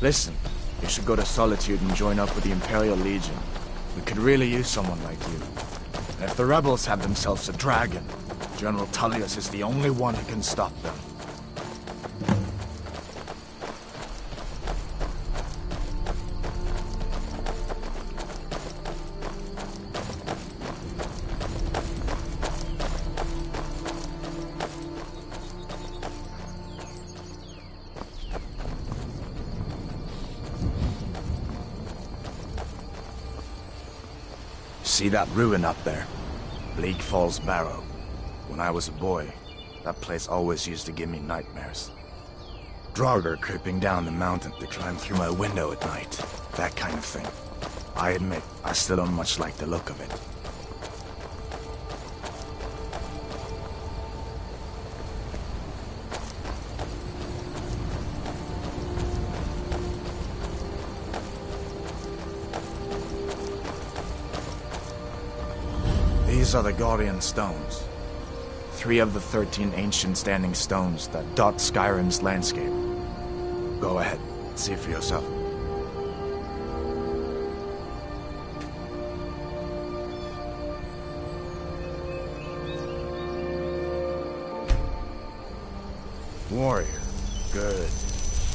Listen, you should go to Solitude and join up with the Imperial Legion. We could really use someone like you. And if the rebels have themselves a dragon, General Tullius is the only one who can stop them. See that ruin up there? Bleak Falls Barrow. When I was a boy, that place always used to give me nightmares. Draugr creeping down the mountain to climb through my window at night. That kind of thing. I admit, I still don't much like the look of it. These are the Guardian Stones. 3 of the 13 ancient standing stones that dot Skyrim's landscape. Go ahead, see for yourself. Warrior. Good.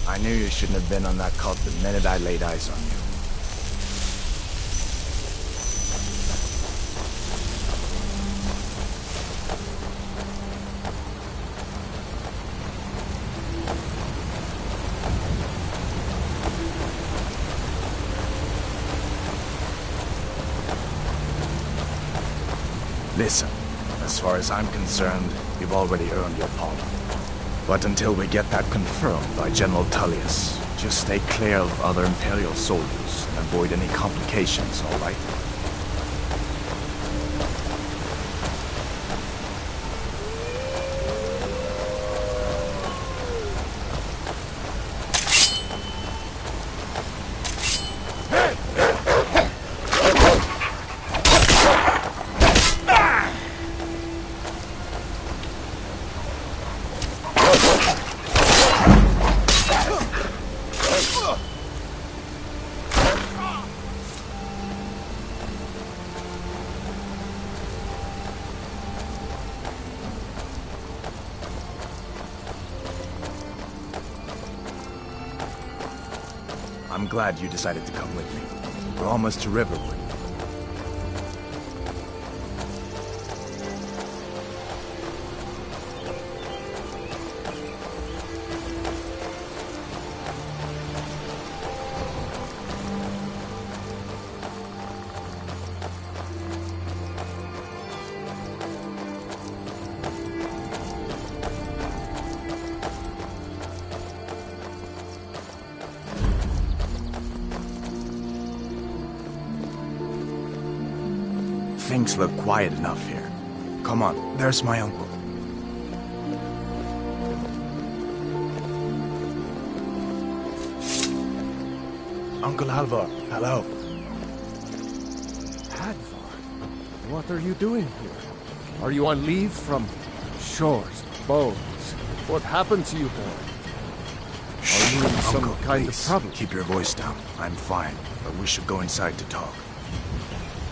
I knew you shouldn't have been on that cult the minute I laid eyes on you. Listen, as far as I'm concerned, you've already earned your pardon. But until we get that confirmed by General Tullius, just stay clear of other Imperial soldiers and avoid any complications, all right? I'm glad you decided to come with me. We're almost to Riverwood. Things look quiet enough here. Come on, there's my uncle. Uncle Halvar, hello. Hadvar, what are you doing here? Are you on leave from shores, bones? What happened to you, boy? Are you in some kind of trouble? Keep your voice down. I'm fine, but we should go inside to talk.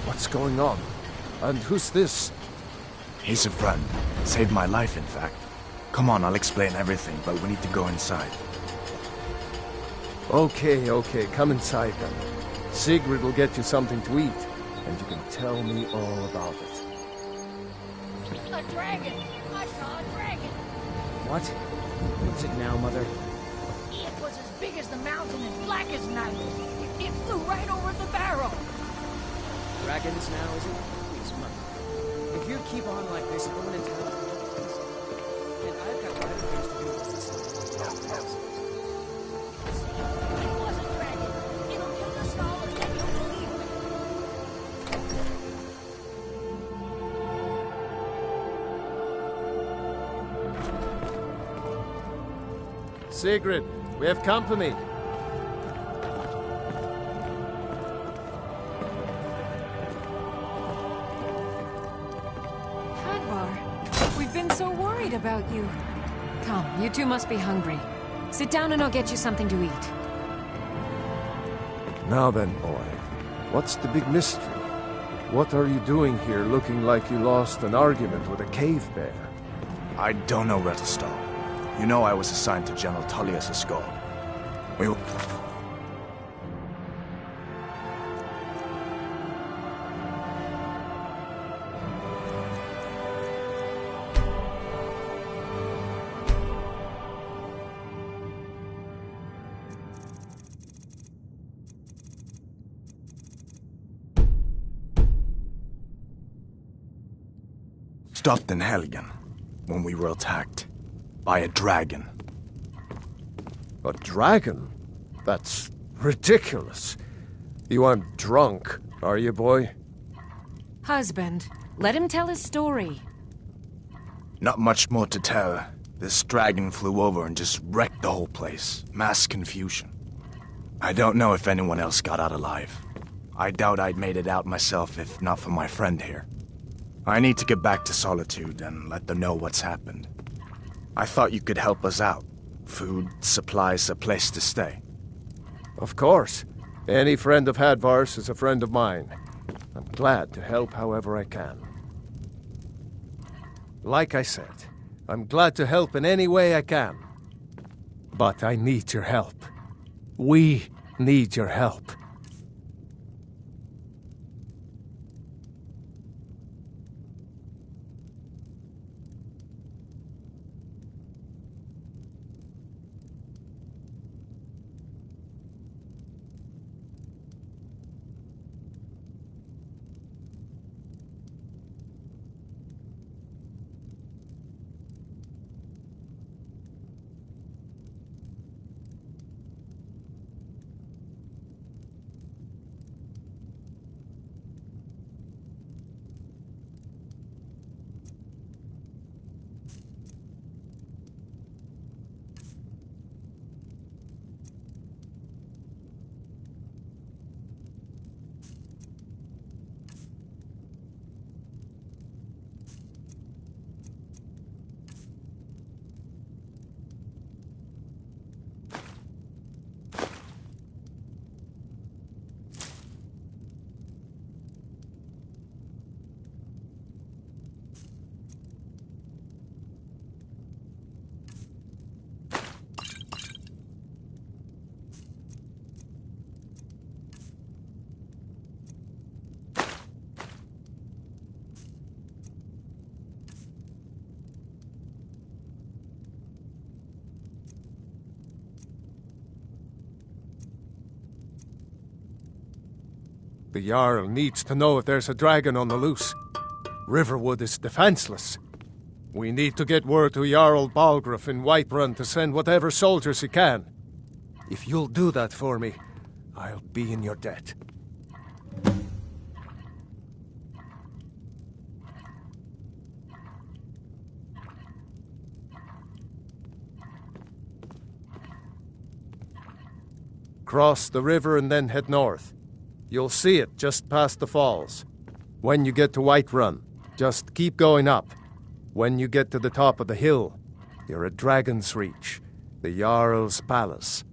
What's going on? And who's this? He's a friend. Saved my life, in fact. Come on, I'll explain everything, but we need to go inside. Okay, come inside then. Sigrid will get you something to eat, and you can tell me all about it. A dragon! I saw a dragon! What? What's it now, Mother? It was as big as the mountain and black as night. It flew right over the barrow. Dragons now, is it? Please, Mother. If you keep on like this, I'm going to tell you. And I've got better things to do with this. It was a dragon. It'll kill us all if you don't believe me. Sigrid, we have company. We've been so worried about you. Come, you two must be hungry. Sit down and I'll get you something to eat. Now then, boy, what's the big mystery? What are you doing here looking like you lost an argument with a cave bear? I don't know where to start. You know I was assigned to General Tullius' escort. We were... stopped in Helgen when we were attacked by a dragon. A dragon? That's ridiculous. You aren't drunk, are you, boy? Husband, let him tell his story. Not much more to tell. This dragon flew over and just wrecked the whole place. Mass confusion. I don't know if anyone else got out alive. I doubt I'd made it out myself if not for my friend here. I need to get back to Solitude and let them know what's happened. I thought you could help us out. Food, supplies, a place to stay. Of course. Any friend of Hadvar's is a friend of mine. I'm glad to help however I can. Like I said, I'm glad to help in any way I can. But I need your help. We need your help. The Jarl needs to know if there's a dragon on the loose. Riverwood is defenseless. We need to get word to Jarl Balgruuf in Whiterun to send whatever soldiers he can. If you'll do that for me, I'll be in your debt. Cross the river and then head north. You'll see it just past the falls. When you get to Whiterun, just keep going up. When you get to the top of the hill, you're at Dragon's Reach, the Jarl's palace.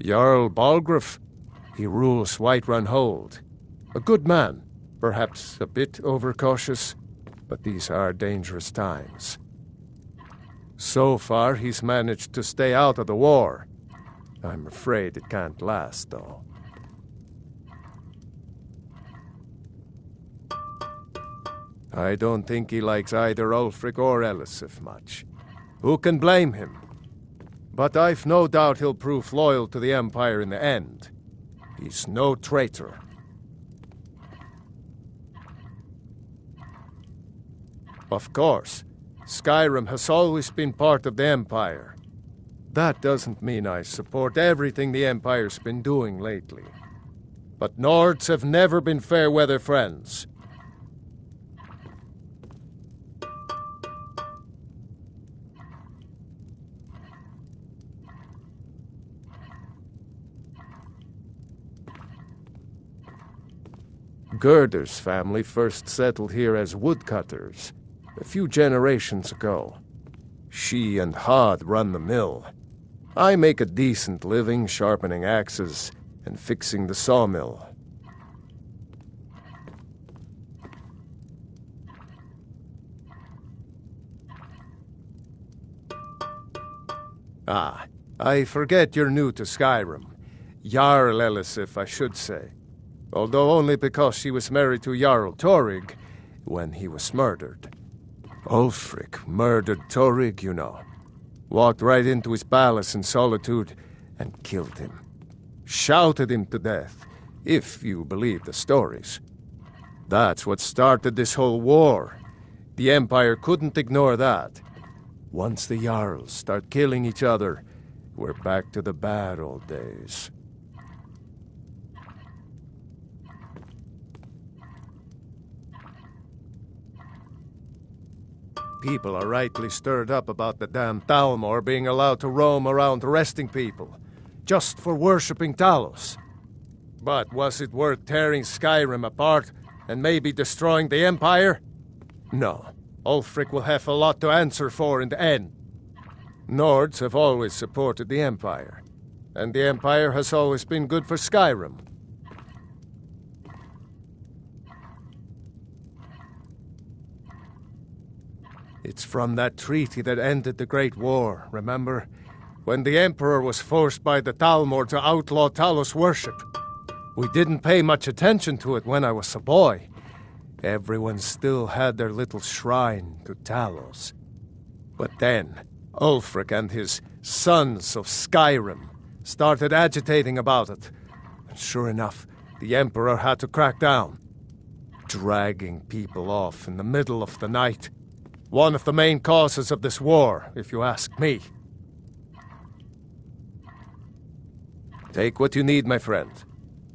Jarl Balgruuf, he rules Whiterun Hold. A good man, perhaps a bit overcautious, but these are dangerous times. So far, he's managed to stay out of the war. I'm afraid it can't last, though. I don't think he likes either Ulfric or Elisif much. Who can blame him? But I've no doubt he'll prove loyal to the Empire in the end. He's no traitor. Of course, Skyrim has always been part of the Empire. That doesn't mean I support everything the Empire's been doing lately. But Nords have never been fair-weather friends. Gerder's family first settled here as woodcutters a few generations ago. She and Hod run the mill. I make a decent living sharpening axes and fixing the sawmill. Ah, I forget you're new to Skyrim. Jarl Elisif, I should say. Although only because she was married to Jarl Torrig when he was murdered. Ulfric murdered Torrig, you know. Walked right into his palace in Solitude and killed him. Shouted him to death, if you believe the stories. That's what started this whole war. The Empire couldn't ignore that. Once the Jarls start killing each other, we're back to the bad old days. People are rightly stirred up about the damn Thalmor being allowed to roam around arresting people, just for worshipping Talos. But was it worth tearing Skyrim apart and maybe destroying the Empire? No. Ulfric will have a lot to answer for in the end. Nords have always supported the Empire, and the Empire has always been good for Skyrim. It's from that treaty that ended the Great War, remember? When the Emperor was forced by the Thalmor to outlaw Talos worship. We didn't pay much attention to it when I was a boy. Everyone still had their little shrine to Talos. But then, Ulfric and his Sons of Skyrim started agitating about it. And sure enough, the Emperor had to crack down. Dragging people off in the middle of the night. One of the main causes of this war, if you ask me. Take what you need, my friend.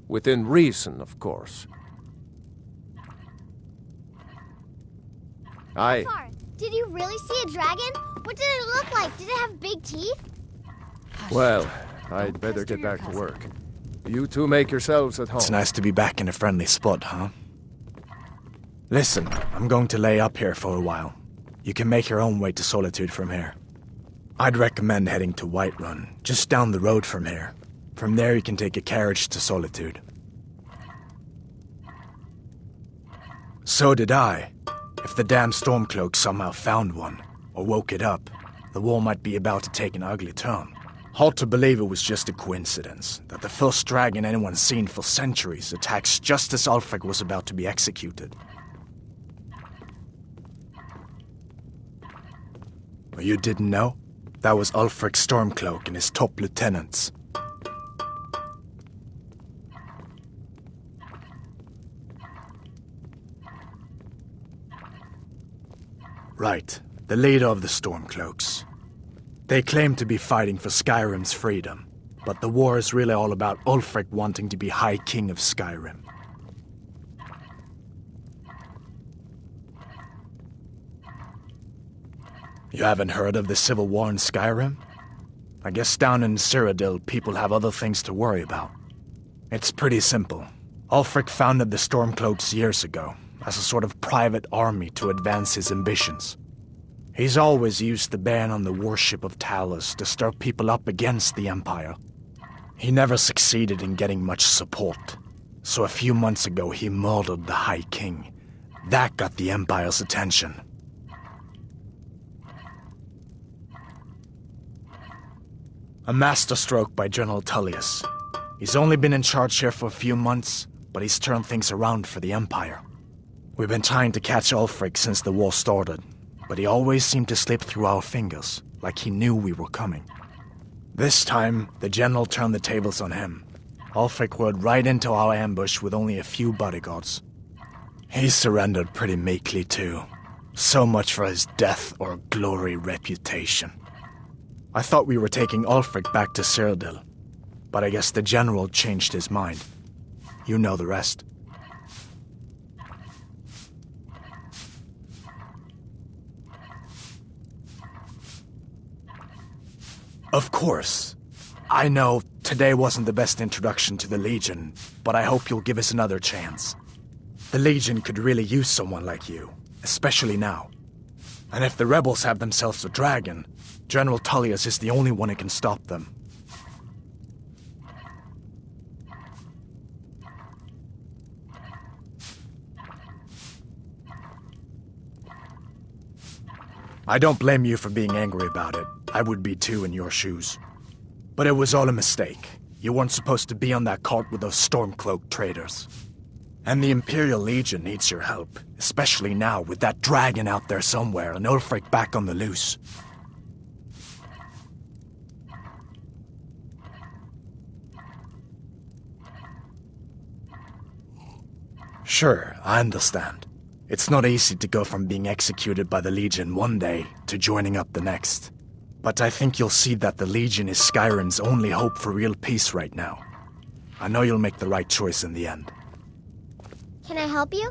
Within reason, of course. Far. Did you really see a dragon? What did it look like? Did it have big teeth? Well, I'd better get back to work. You two make yourselves at home. It's nice to be back in a friendly spot, huh? Listen, I'm going to lay up here for a while. You can make your own way to Solitude from here. I'd recommend heading to Whiterun, just down the road from here. From there you can take a carriage to Solitude. So did I. If the damn Stormcloak somehow found one, or woke it up, the war might be about to take an ugly turn. Hard to believe it was just a coincidence, that the first dragon anyone's seen for centuries attacks just as Ulfric was about to be executed. But you didn't know? That was Ulfric's Stormcloak and his top lieutenants. Right, the leader of the Stormcloaks. They claim to be fighting for Skyrim's freedom, but the war is really all about Ulfric wanting to be High King of Skyrim. You haven't heard of the civil war in Skyrim? I guess down in Cyrodiil, people have other things to worry about. It's pretty simple. Ulfric founded the Stormcloaks years ago, as a sort of private army to advance his ambitions. He's always used the ban on the worship of Talos to stir people up against the Empire. He never succeeded in getting much support, so a few months ago he murdered the High King. That got the Empire's attention. A masterstroke by General Tullius. He's only been in charge here for a few months, but he's turned things around for the Empire. We've been trying to catch Ulfric since the war started, but he always seemed to slip through our fingers, like he knew we were coming. This time, the general turned the tables on him. Ulfric rode right into our ambush with only a few bodyguards. He surrendered pretty meekly too. So much for his death or glory reputation. I thought we were taking Ulfric back to Cyrodiil, but I guess the general changed his mind. You know the rest. Of course. I know today wasn't the best introduction to the Legion, but I hope you'll give us another chance. The Legion could really use someone like you, especially now. And if the rebels have themselves a dragon, General Tullius is the only one who can stop them. I don't blame you for being angry about it. I would be too in your shoes. But it was all a mistake. You weren't supposed to be on that cart with those Stormcloak traitors. And the Imperial Legion needs your help, especially now with that dragon out there somewhere and Ulfric back on the loose. Sure, I understand. It's not easy to go from being executed by the Legion one day to joining up the next. But I think you'll see that the Legion is Skyrim's only hope for real peace right now. I know you'll make the right choice in the end. Can I help you?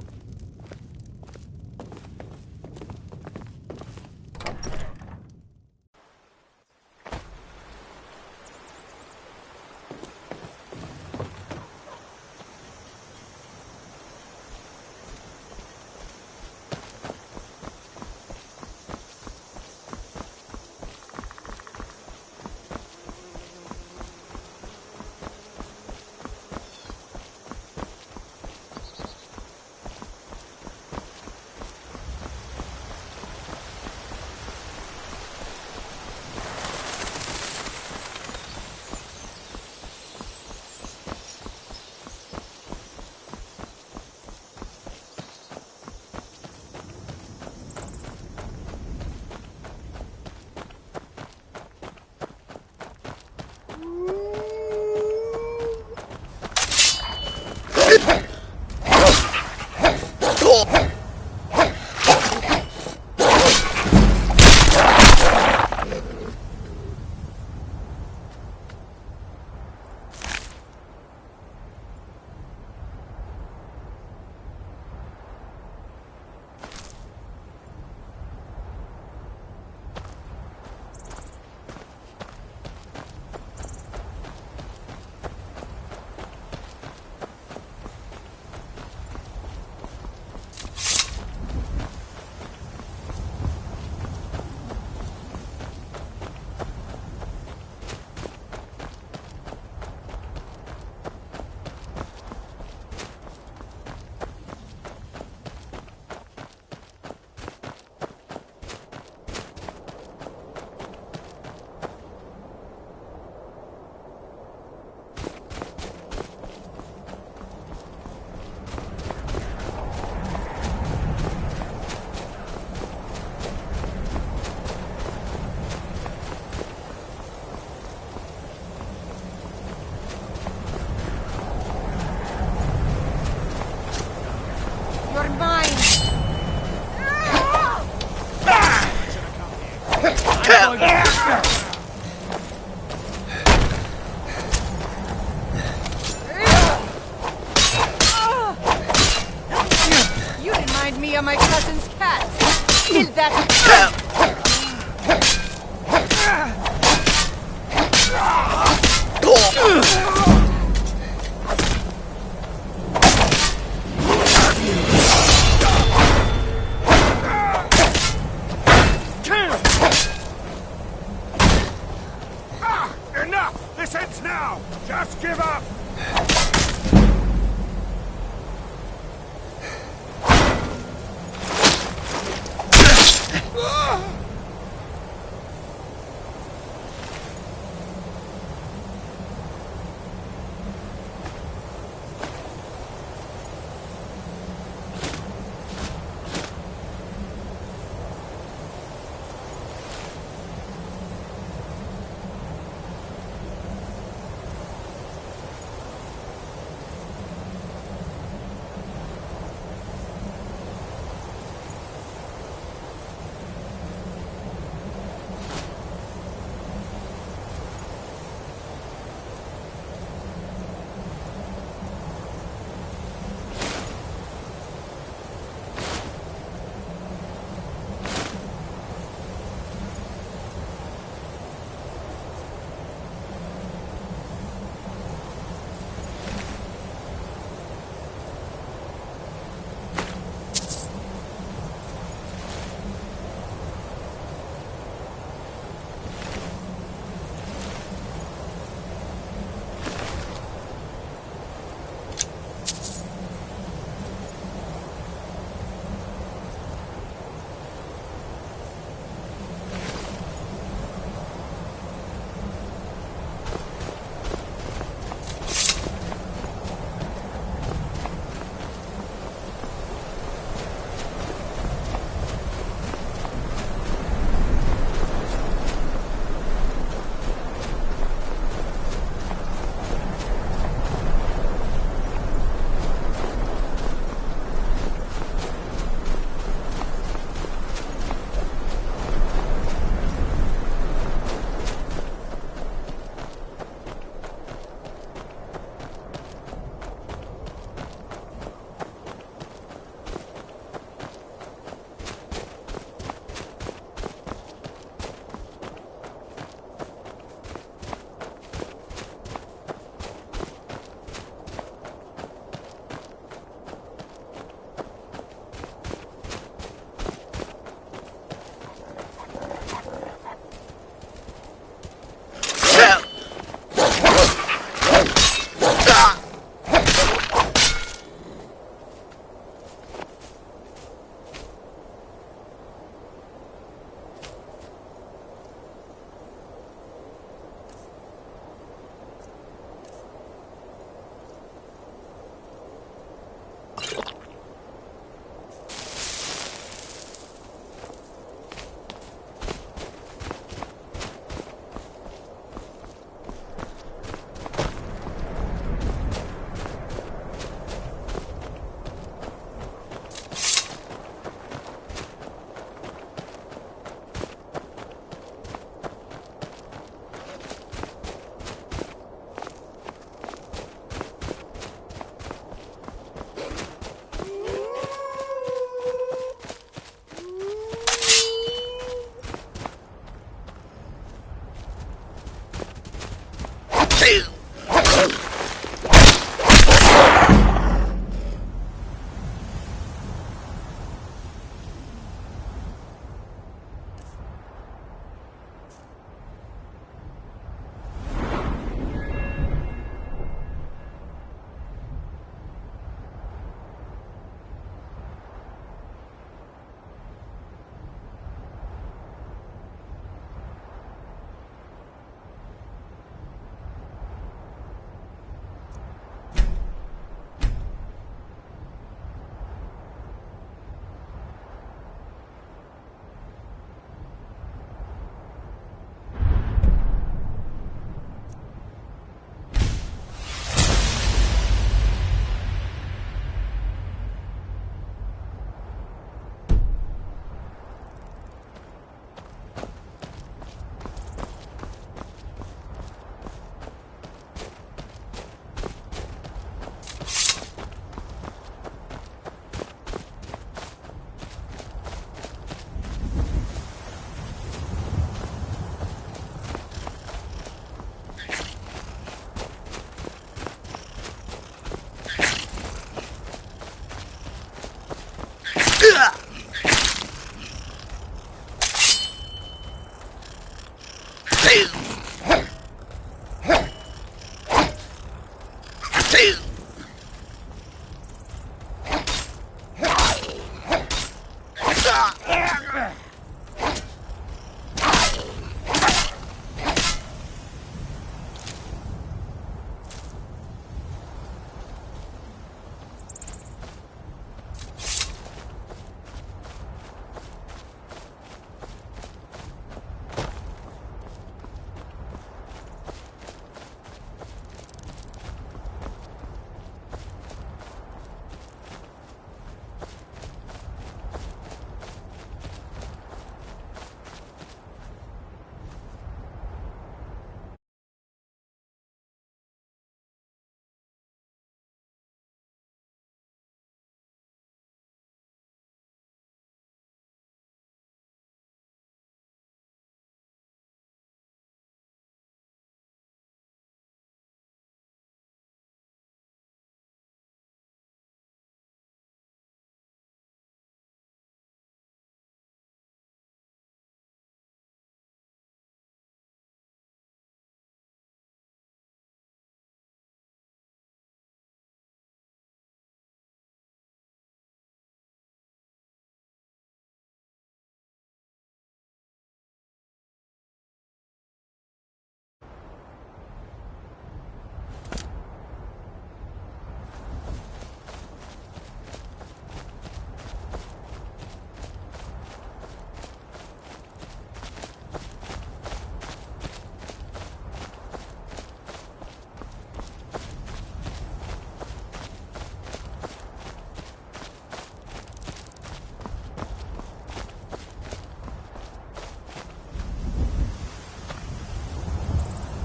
You remind me of my cousin's cat. Kill that. Enough! This ends now! Just give up!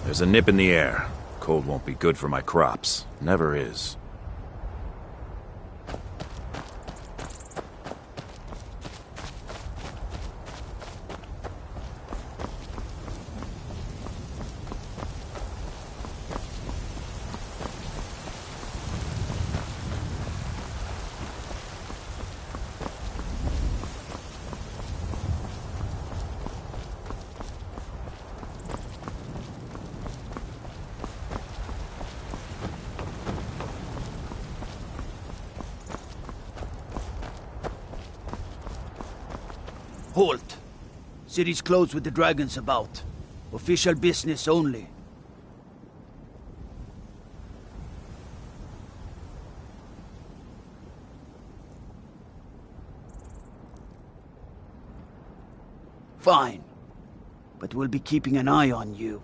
There's a nip in the air. Cold won't be good for my crops. Never is. Halt! City's closed with the dragons about. Official business only. Fine. But we'll be keeping an eye on you.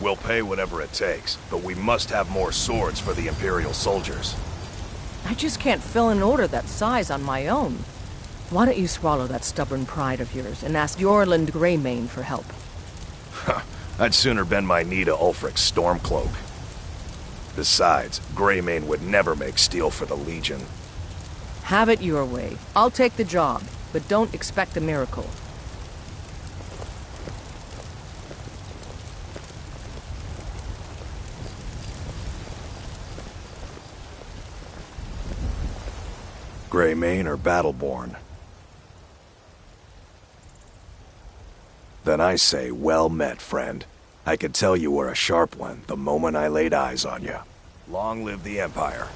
We'll pay whatever it takes, but we must have more swords for the Imperial soldiers. I just can't fill an order that size on my own. Why don't you swallow that stubborn pride of yours and ask Yorland Greymane for help? I'd sooner bend my knee to Ulfric's Stormcloak. Besides, Greymane would never make steel for the Legion. Have it your way. I'll take the job, but don't expect a miracle. Greymane or Battleborn? Then I say, well met, friend. I could tell you were a sharp one the moment I laid eyes on you. Long live the Empire.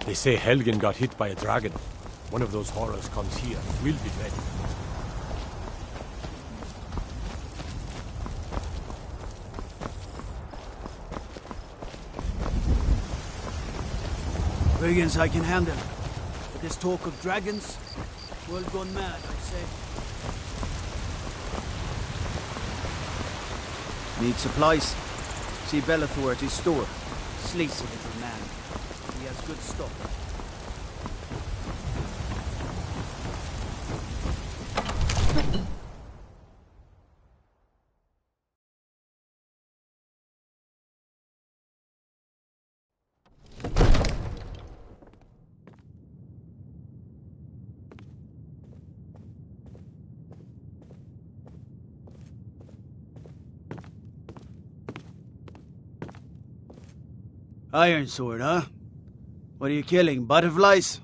They say Helgen got hit by a dragon. One of those horrors comes here. We'll be ready. Brigands I can handle. But this talk of dragons, world gone mad, I say. Need supplies? See Bellathor at his store. Sleazy little man. He has good stock. Iron sword, huh? What are you killing, butterflies?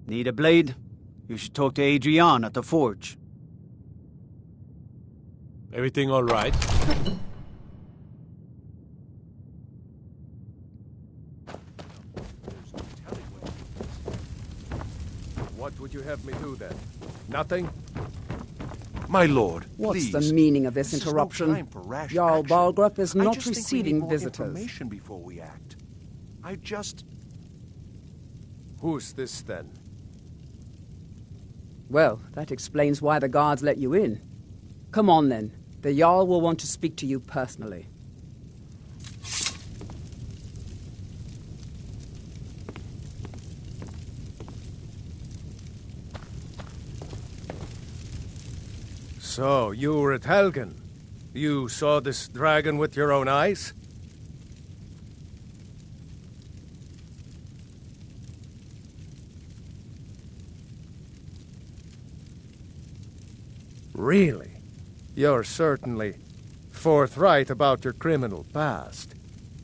Need a blade? You should talk to Adrian at the forge. Everything all right? What would you have me do then? Nothing? My lord, What's please. the meaning of this Is no interruption? time for rash Jarl action. Balgrup is I not just think we receiving need more visitors. information before we act. Who's this then? Well, that explains why the guards let you in. Come on then. The Jarl will want to speak to you personally. So, you were at Helgen. You saw this dragon with your own eyes? Really? You're certainly forthright about your criminal past.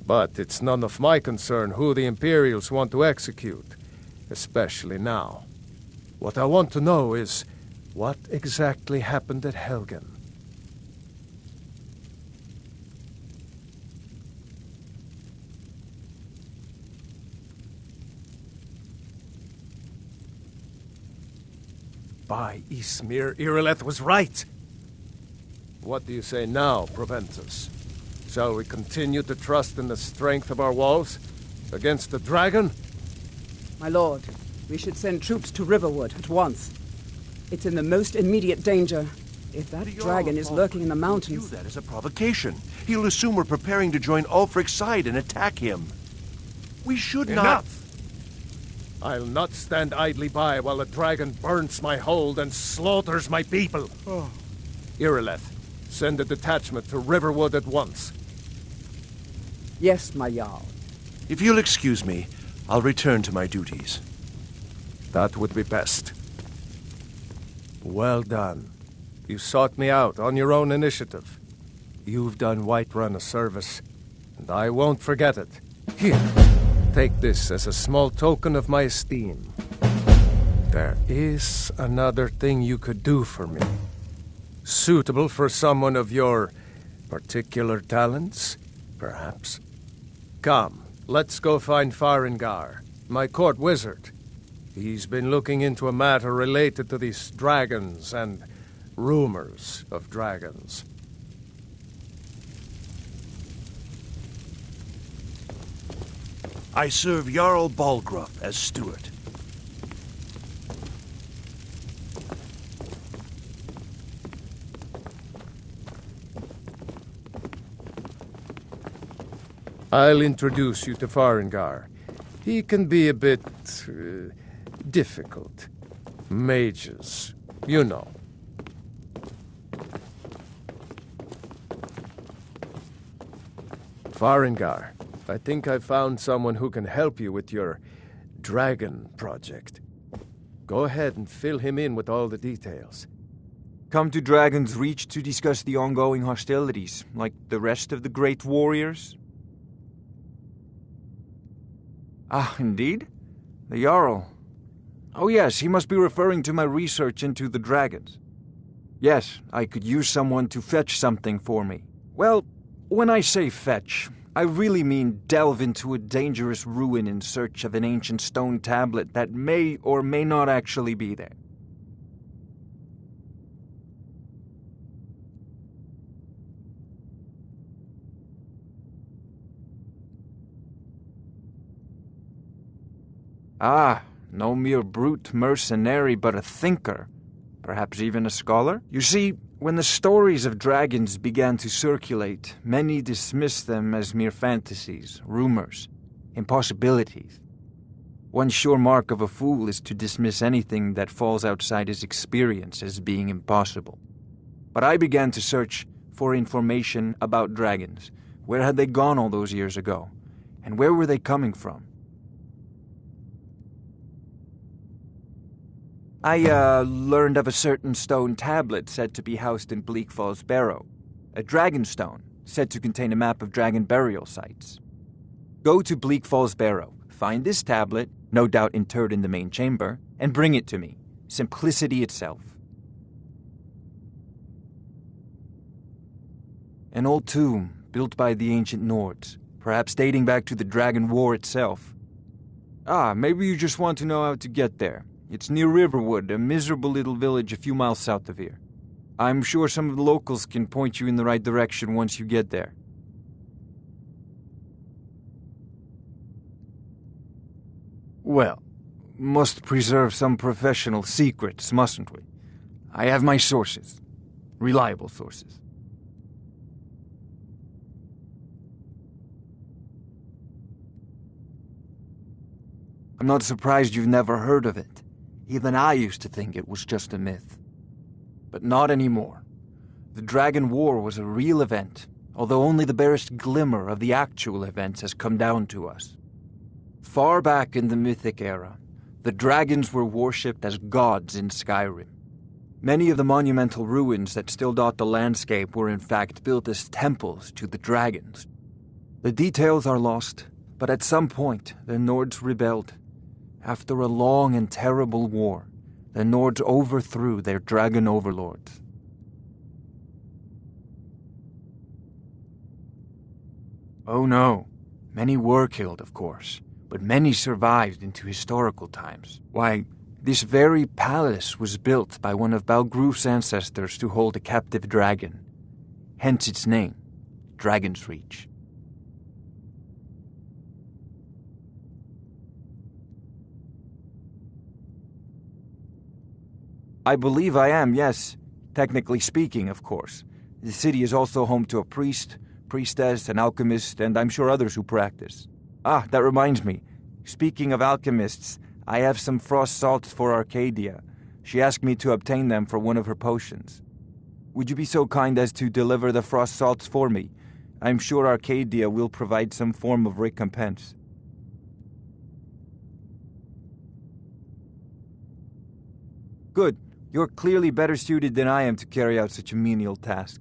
But it's none of my concern who the Imperials want to execute, especially now. What I want to know is, what exactly happened at Helgen? By Ismir, Irileth was right! What do you say now, Proventus? Shall we continue to trust in the strength of our walls? Against the dragon? My lord, we should send troops to Riverwood at once. It's in the most immediate danger. If that dragon is lurking in the mountains... View that as a provocation. He'll assume we're preparing to join Ulfric's side and attack him. We should not... Enough! I'll not stand idly by while the dragon burns my hold and slaughters my people. Irileth, send a detachment to Riverwood at once. Yes, my Jarl. If you'll excuse me, I'll return to my duties. That would be best. Well done. You sought me out on your own initiative. You've done Whiterun a service, and I won't forget it. Here, take this as a small token of my esteem. There is another thing you could do for me. Suitable for someone of your particular talents, perhaps. Come, let's go find Farengar, my court wizard. He's been looking into a matter related to these dragons and rumors of dragons. I serve Jarl Balgrup as steward. I'll introduce you to Farengar. He can be a bit... difficult. Mages, you know. Farengar, I think I've found someone who can help you with your dragon project. Go ahead and fill him in with all the details. Come to Dragon's Reach to discuss the ongoing hostilities, like the rest of the great warriors? Ah, indeed? The Jarl. Oh yes, he must be referring to my research into the dragons. Yes, I could use someone to fetch something for me. Well, when I say fetch, I really mean delve into a dangerous ruin in search of an ancient stone tablet that may or may not actually be there. Ah, no mere brute mercenary, but a thinker. Perhaps even a scholar? You see, when the stories of dragons began to circulate, many dismissed them as mere fantasies, rumors, impossibilities. One sure mark of a fool is to dismiss anything that falls outside his experience as being impossible. But I began to search for information about dragons. Where had they gone all those years ago? And where were they coming from? I learned of a certain stone tablet said to be housed in Bleak Falls Barrow. A dragon stone, said to contain a map of dragon burial sites. Go to Bleak Falls Barrow, find this tablet, no doubt interred in the main chamber, and bring it to me. Simplicity itself. An old tomb, built by the ancient Nords, perhaps dating back to the Dragon War itself. Ah, maybe you just want to know how to get there. It's near Riverwood, a miserable little village a few miles south of here. I'm sure some of the locals can point you in the right direction once you get there. Well, must preserve some professional secrets, mustn't we? I have my sources. Reliable sources. I'm not surprised you've never heard of it. Even I used to think it was just a myth. But not anymore. The Dragon War was a real event, although only the barest glimmer of the actual events has come down to us. Far back in the Mythic era, the dragons were worshipped as gods in Skyrim. Many of the monumental ruins that still dot the landscape were in fact built as temples to the dragons. The details are lost, but at some point the Nords rebelled. After a long and terrible war, the Nords overthrew their dragon overlords. Oh no, many were killed, of course, but many survived into historical times. Why, this very palace was built by one of Balgruf's ancestors to hold a captive dragon. Hence its name, Dragon's Reach. I believe I am, yes. Technically speaking, of course. The city is also home to a priest, priestess, an alchemist, and I'm sure others who practice. Ah, that reminds me. Speaking of alchemists, I have some frost salts for Arcadia. She asked me to obtain them for one of her potions. Would you be so kind as to deliver the frost salts for me? I'm sure Arcadia will provide some form of recompense. Good. You're clearly better suited than I am to carry out such a menial task.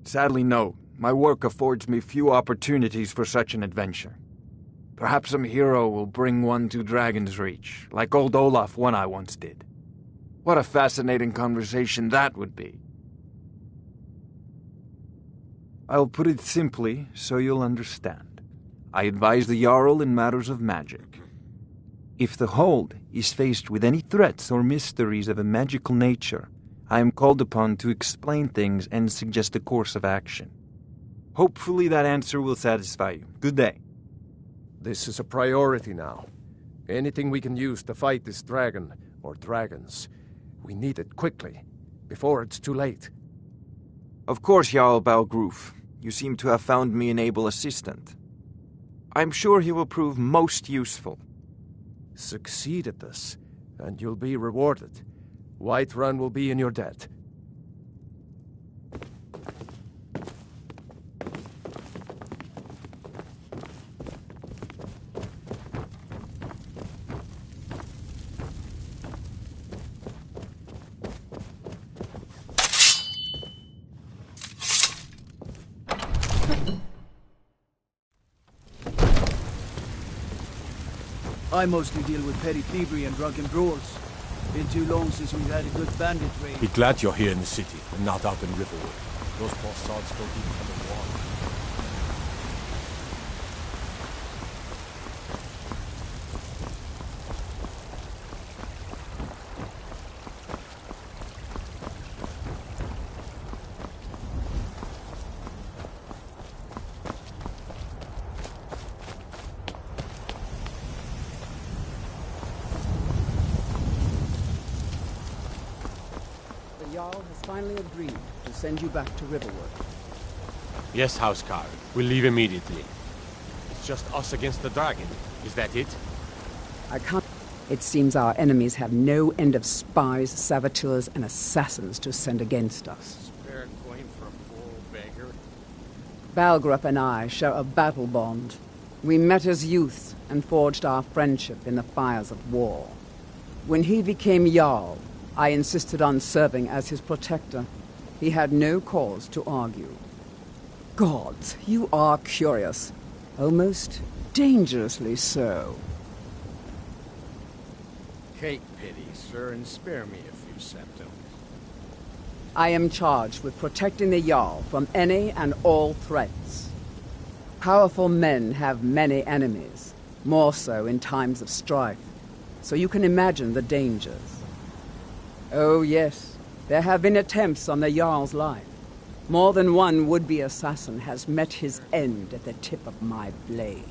Sadly, no. My work affords me few opportunities for such an adventure. Perhaps some hero will bring one to Dragon's Reach, like old Olaf one I once did. What a fascinating conversation that would be. I'll put it simply so you'll understand. I advise the Jarl in matters of magic. If the Hold is faced with any threats or mysteries of a magical nature, I am called upon to explain things and suggest a course of action. Hopefully that answer will satisfy you. Good day. This is a priority now. Anything we can use to fight this dragon, or dragons, we need it quickly, before it's too late. Of course, Jarl Balgruf. You seem to have found me an able assistant. I'm sure he will prove most useful. Succeed at this, and you'll be rewarded. Whiterun will be in your debt. I mostly deal with petty thievery and drunken brawls. Been too long since we've had a good bandit raid. Be glad you're here in the city and not out in Riverwood. Those bastards don't even have a wall. The Jarl has finally agreed to send you back to Riverwood. Yes, Housecarl. We'll leave immediately. It's just us against the dragon. Is that it? I can't... It seems our enemies have no end of spies, saboteurs, and assassins to send against us. Spare coin for a poor beggar. Valgrup and I share a battle bond. We met as youths and forged our friendship in the fires of war. When he became Jarl, I insisted on serving as his protector. He had no cause to argue. Gods, you are curious. Almost dangerously so. Take pity, sir, and spare me a few septims. I am charged with protecting the Jarl from any and all threats. Powerful men have many enemies, more so in times of strife, so you can imagine the dangers. Oh yes, there have been attempts on the Jarl's life. More than one would-be assassin has met his end at the tip of my blade.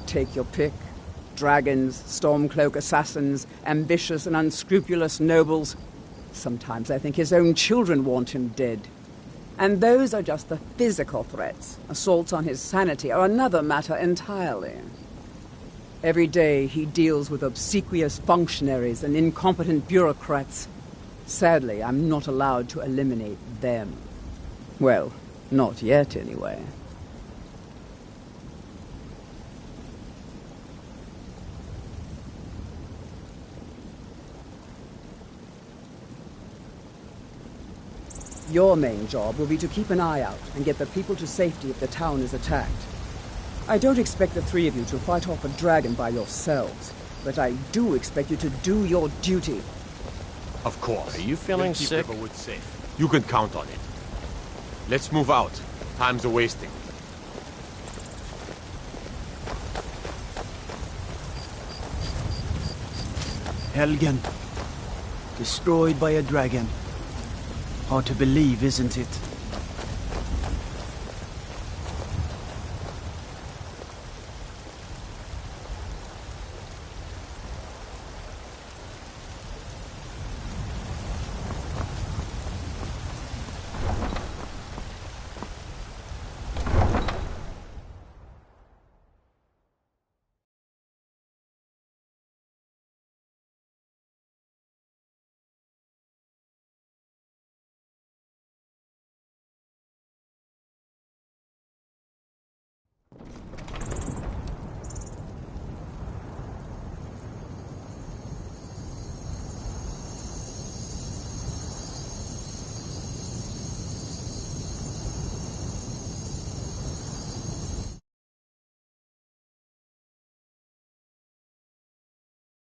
Take your pick. Dragons, Stormcloak assassins, ambitious and unscrupulous nobles. Sometimes I think his own children want him dead. And those are just the physical threats. Assaults on his sanity are another matter entirely. Every day he deals with obsequious functionaries and incompetent bureaucrats. Sadly, I'm not allowed to eliminate them. Well, not yet anyway. Your main job will be to keep an eye out and get the people to safety if the town is attacked. I don't expect the three of you to fight off a dragon by yourselves, but I do expect you to do your duty. Of course. Are you feeling We'll keep sick? Riverwood safe. You can count on it. Let's move out. Time's a-wasting. Helgen. Destroyed by a dragon. Hard to believe, isn't it?